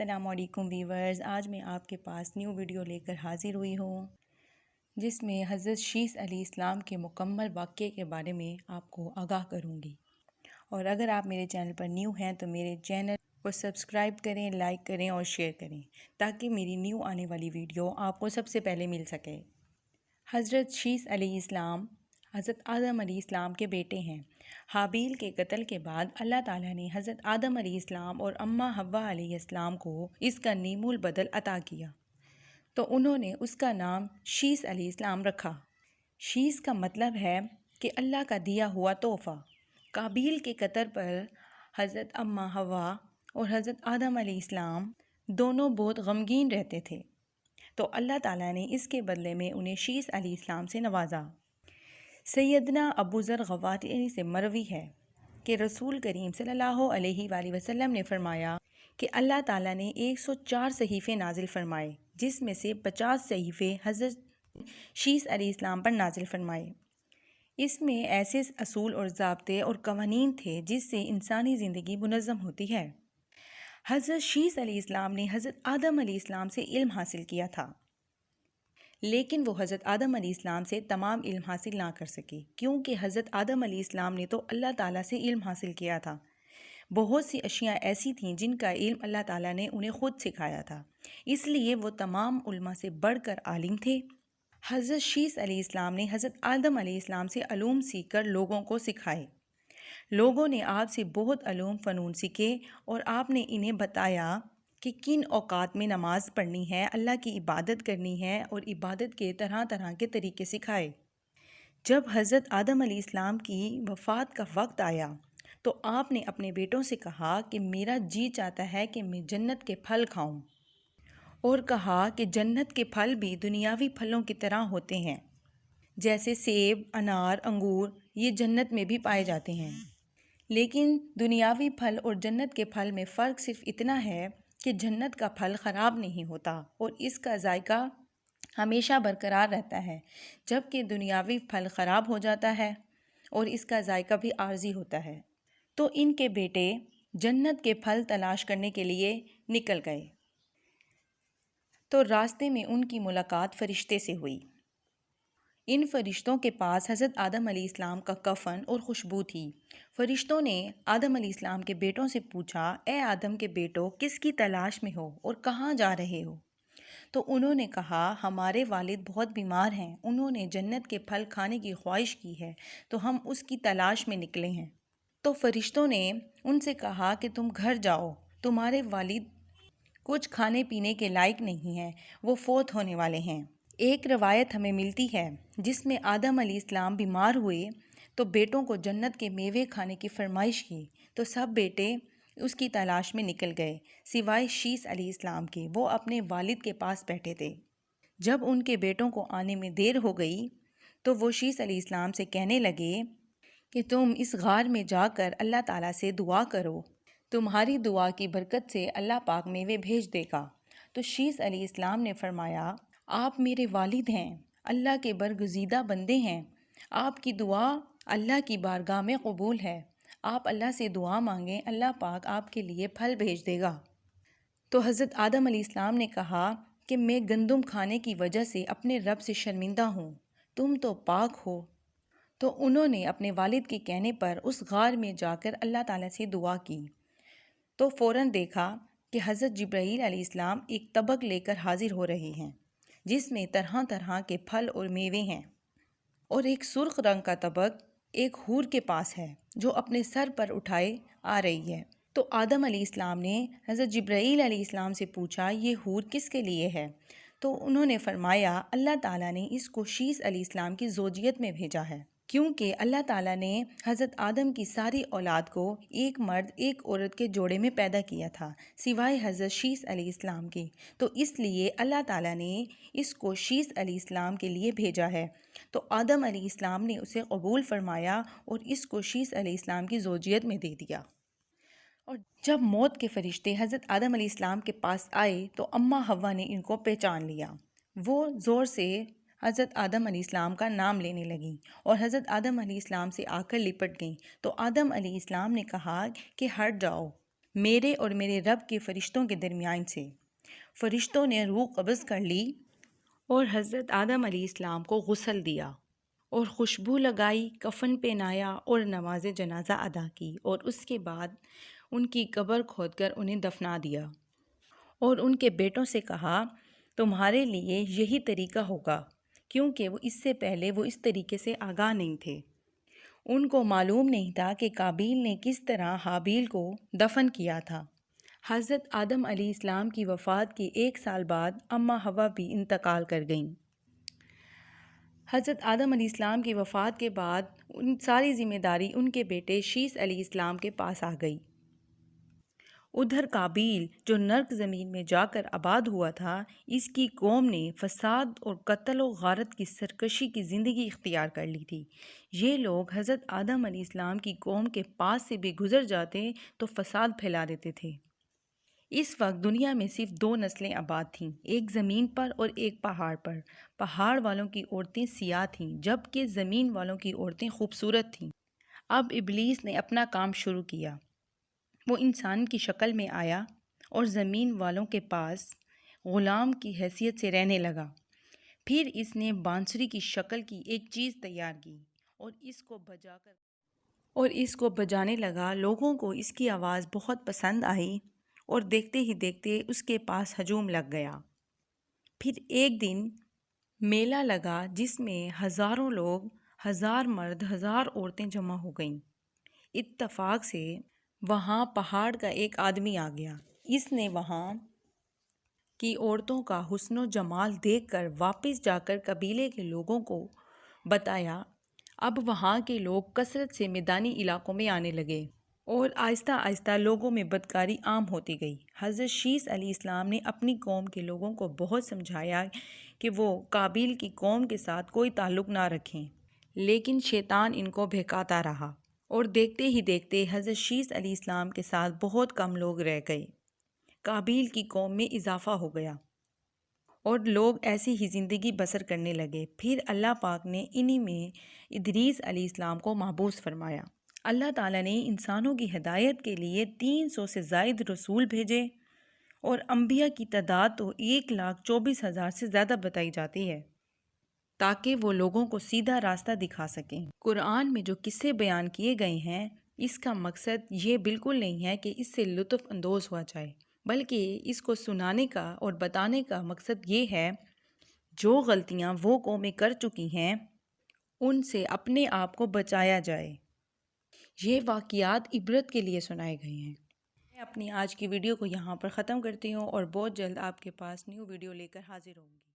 السلام علیکم ویورز، آج میں آپ کے پاس نیو ویڈیو لے کر حاضر ہوئی ہوں جس میں حضرت شیس علیہ السلام کے مکمل واقعے کے بارے میں آپ کو آگاہ کروں گی۔ اور اگر آپ میرے چینل پر نیو ہیں تو میرے چینل کو سبسکرائب کریں، لائک کریں اور شیئر کریں تاکہ میری نیو آنے والی ویڈیو آپ کو سب سے پہلے مل سکے۔ حضرت شیس علیہ السلام حضرت آدم علیہ السلام کے بیٹے ہیں۔ حابیل کے قتل کے بعد اللہ تعالیٰ نے حضرت آدم علیہ السلام اور اماں حوا علیہ السلام کو اس کا نیم البدل عطا کیا تو انہوں نے اس کا نام شیس علیہ السلام رکھا۔ شیس کا مطلب ہے کہ اللہ کا دیا ہوا تحفہ۔ قابیل کے قتل پر حضرت اماں حوا اور حضرت آدم علیہ السلام دونوں بہت غمگین رہتے تھے، تو اللہ تعالیٰ نے اس کے بدلے میں انہیں شیس علیہ السلام سے نوازا۔ سیدنا ابو ذر غفاری سے مروی ہے کہ رسول کریم صلی اللہ علیہ وآلہ وسلم نے فرمایا کہ اللہ تعالیٰ نے 104 صحیفے نازل فرمائے، جس میں سے 50 صحیفے حضرت شیس علیہ السلام پر نازل فرمائے۔ اس میں ایسے اصول اور ضابطے اور قوانین تھے جس سے انسانی زندگی منظم ہوتی ہے۔ حضرت شیس علیہ السلام نے حضرت آدم علیہ السلام سے علم حاصل کیا تھا، لیکن وہ حضرت آدم علیہ السلام سے تمام علم حاصل نہ کر سکے، کیونکہ حضرت آدم علیہ السلام نے تو اللہ تعالیٰ سے علم حاصل کیا تھا۔ بہت سی اشیاء ایسی تھیں جن کا علم اللہ تعالیٰ نے انہیں خود سکھایا تھا، اس لیے وہ تمام علماء سے بڑھ کر عالم تھے۔ حضرت شیس علیہ السلام نے حضرت آدم علیہ السلام سے علوم سیکھ کر لوگوں کو سکھائے۔ لوگوں نے آپ سے بہت علوم فنون سیکھے اور آپ نے انہیں بتایا کہ کن اوقات میں نماز پڑھنی ہے، اللہ کی عبادت کرنی ہے، اور عبادت کے طرح طرح کے طریقے سکھائے۔ جب حضرت آدم علیہ السلام کی وفات کا وقت آیا تو آپ نے اپنے بیٹوں سے کہا کہ میرا جی چاہتا ہے کہ میں جنت کے پھل کھاؤں، اور کہا کہ جنت کے پھل بھی دنیاوی پھلوں کی طرح ہوتے ہیں، جیسے سیب، انار، انگور، یہ جنت میں بھی پائے جاتے ہیں، لیکن دنیاوی پھل اور جنت کے پھل میں فرق صرف اتنا ہے کہ جنت کا پھل خراب نہیں ہوتا اور اس کا ذائقہ ہمیشہ برقرار رہتا ہے، جبکہ دنیاوی پھل خراب ہو جاتا ہے اور اس کا ذائقہ بھی عارضی ہوتا ہے۔ تو ان کے بیٹے جنت کے پھل تلاش کرنے کے لیے نکل گئے، تو راستے میں ان کی ملاقات فرشتے سے ہوئی۔ ان فرشتوں کے پاس حضرت آدم علیہ السلام کا کفن اور خوشبو تھی۔ فرشتوں نے آدم علیہ السلام کے بیٹوں سے پوچھا، اے آدم کے بیٹوں، کس کی تلاش میں ہو اور کہاں جا رہے ہو؟ تو انہوں نے کہا، ہمارے والد بہت بیمار ہیں، انہوں نے جنت کے پھل کھانے کی خواہش کی ہے تو ہم اس کی تلاش میں نکلے ہیں۔ تو فرشتوں نے ان سے کہا کہ تم گھر جاؤ، تمہارے والد کچھ کھانے پینے کے لائق نہیں ہیں، وہ فوت ہونے والے ہیں۔ ایک روایت ہمیں ملتی ہے جس میں آدم علیہ السلام بیمار ہوئے تو بیٹوں کو جنت کے میوے کھانے کی فرمائش کی، تو سب بیٹے اس کی تلاش میں نکل گئے سوائے شیس علیہ السلام کے، وہ اپنے والد کے پاس بیٹھے تھے۔ جب ان کے بیٹوں کو آنے میں دیر ہو گئی تو وہ شیس علیہ السلام سے کہنے لگے کہ تم اس غار میں جا کر اللہ تعالیٰ سے دعا کرو، تمہاری دعا کی برکت سے اللہ پاک میوے بھیج دے گا۔ تو شیس علیہ السلام نے فرمایا، آپ میرے والد ہیں، اللہ کے برگزیدہ بندے ہیں، آپ کی دعا اللہ کی بارگاہ میں قبول ہے، آپ اللہ سے دعا مانگیں، اللہ پاک آپ کے لیے پھل بھیج دے گا۔ تو حضرت آدم علیہ السلام نے کہا کہ میں گندم کھانے کی وجہ سے اپنے رب سے شرمندہ ہوں، تم تو پاک ہو۔ تو انہوں نے اپنے والد کے کہنے پر اس غار میں جا کر اللہ تعالیٰ سے دعا کی، تو فوراً دیکھا کہ حضرت جبرائیل علیہ السلام ایک طبق لے کر حاضر ہو رہے ہیں جس میں طرح طرح کے پھل اور میوے ہیں، اور ایک سرخ رنگ کا طبق ایک حور کے پاس ہے جو اپنے سر پر اٹھائے آ رہی ہے۔ تو آدم علیہ السلام نے حضرت جبرائیل علیہ السلام سے پوچھا، یہ حور کس کے لیے ہے؟ تو انہوں نے فرمایا، اللہ تعالیٰ نے اس کو شیس علیہ السلام کی زوجیت میں بھیجا ہے، کیونکہ اللہ تعالیٰ نے حضرت آدم کی ساری اولاد کو ایک مرد ایک عورت کے جوڑے میں پیدا کیا تھا سوائے حضرت شیس علیہ السلام کے، تو اس لیے اللہ تعالیٰ نے اس کو شیس علیہ السلام کے لیے بھیجا ہے۔ تو آدم علیہ السلام نے اسے قبول فرمایا اور اس کو شیس علیہ السلام کی زوجیت میں دے دیا۔ اور جب موت کے فرشتے حضرت آدم علیہ السلام کے پاس آئے تو اماں حوا نے ان کو پہچان لیا، وہ زور سے حضرت آدم علیہ السلام کا نام لینے لگیں اور حضرت آدم علیہ السلام سے آ کر لپٹ گئیں۔ تو آدم علیہ السلام نے کہا کہ ہٹ جاؤ، میرے اور میرے رب کے فرشتوں کے درمیان سے۔ فرشتوں نے روح قبض کر لی اور حضرت آدم علیہ السلام کو غسل دیا اور خوشبو لگائی، کفن پہنایا اور نماز جنازہ ادا کی، اور اس کے بعد ان کی قبر کھود کر انہیں دفنا دیا اور ان کے بیٹوں سے کہا تمہارے لیے یہی طریقہ ہوگا، کیونکہ اس سے پہلے وہ اس طریقے سے آگاہ نہیں تھے۔ ان کو معلوم نہیں تھا کہ قابیل نے کس طرح حابیل کو دفن کیا تھا۔ حضرت آدم علیہ السلام کی وفات کے 1 سال بعد اماں حوا بھی انتقال کر گئیں۔ حضرت آدم علیہ السلام کی وفات کے بعد ان ساری ذمہ داری ان کے بیٹے شیث علیہ السلام کے پاس آ گئی۔ ادھر قابیل جو نرک زمین میں جا کر آباد ہوا تھا، اس کی قوم نے فساد اور قتل و غارت کی سرکشی کی زندگی اختیار کر لی تھی۔ یہ لوگ حضرت آدم علیہ السلام کی قوم کے پاس سے بھی گزر جاتے تو فساد پھیلا دیتے تھے۔ اس وقت دنیا میں صرف 2 نسلیں آباد تھیں، ایک زمین پر اور ایک پہاڑ پر۔ پہاڑ والوں کی عورتیں سیاہ تھیں جبکہ زمین والوں کی عورتیں خوبصورت تھیں۔ اب ابلیس نے اپنا کام شروع کیا۔ وہ انسان کی شکل میں آیا اور زمین والوں کے پاس غلام کی حیثیت سے رہنے لگا۔ پھر اس نے بانسری کی شکل کی ایک چیز تیار کی اور اس کو بجانے لگا۔ لوگوں کو اس کی آواز بہت پسند آئی اور دیکھتے ہی دیکھتے اس کے پاس ہجوم لگ گیا۔ پھر ایک دن میلہ لگا جس میں ہزاروں لوگ، 1000 مرد، 1000 عورتیں جمع ہو گئیں۔ اتفاق سے وہاں پہاڑ کا ایک آدمی آ گیا۔ اس نے وہاں کی عورتوں کا حسن و جمال دیکھ کر واپس جا کر قبیلے کے لوگوں کو بتایا۔ اب وہاں کے لوگ کثرت سے میدانی علاقوں میں آنے لگے اور آہستہ آہستہ لوگوں میں بدکاری عام ہوتی گئی۔ حضرت شیث علیہ السلام نے اپنی قوم کے لوگوں کو بہت سمجھایا کہ وہ قابیل کی قوم کے ساتھ کوئی تعلق نہ رکھیں، لیکن شیطان ان کو بہکاتا رہا اور دیکھتے ہی دیکھتے حضرت شیث علیہ السلام کے ساتھ بہت کم لوگ رہ گئے۔ قابیل کی قوم میں اضافہ ہو گیا اور لوگ ایسی ہی زندگی بسر کرنے لگے۔ پھر اللہ پاک نے انہی میں ادریس علیہ السلام کو محبوس فرمایا۔ اللہ تعالیٰ نے انسانوں کی ہدایت کے لیے 300 سے زائد رسول بھیجے اور انبیاء کی تعداد تو 1,24,000 سے زیادہ بتائی جاتی ہے تاکہ وہ لوگوں کو سیدھا راستہ دکھا سکیں۔ قرآن میں جو قصے بیان کیے گئے ہیں، اس کا مقصد یہ بالکل نہیں ہے کہ اس سے لطف اندوز ہوا جائے، بلکہ اس کو سنانے کا اور بتانے کا مقصد یہ ہے جو غلطیاں وہ قومیں کر چکی ہیں ان سے اپنے آپ کو بچایا جائے۔ یہ واقعات عبرت کے لیے سنائے گئے ہیں۔ میں اپنی آج کی ویڈیو کو یہاں پر ختم کرتی ہوں اور بہت جلد آپ کے پاس نیو ویڈیو لے کر حاضر ہوں گی۔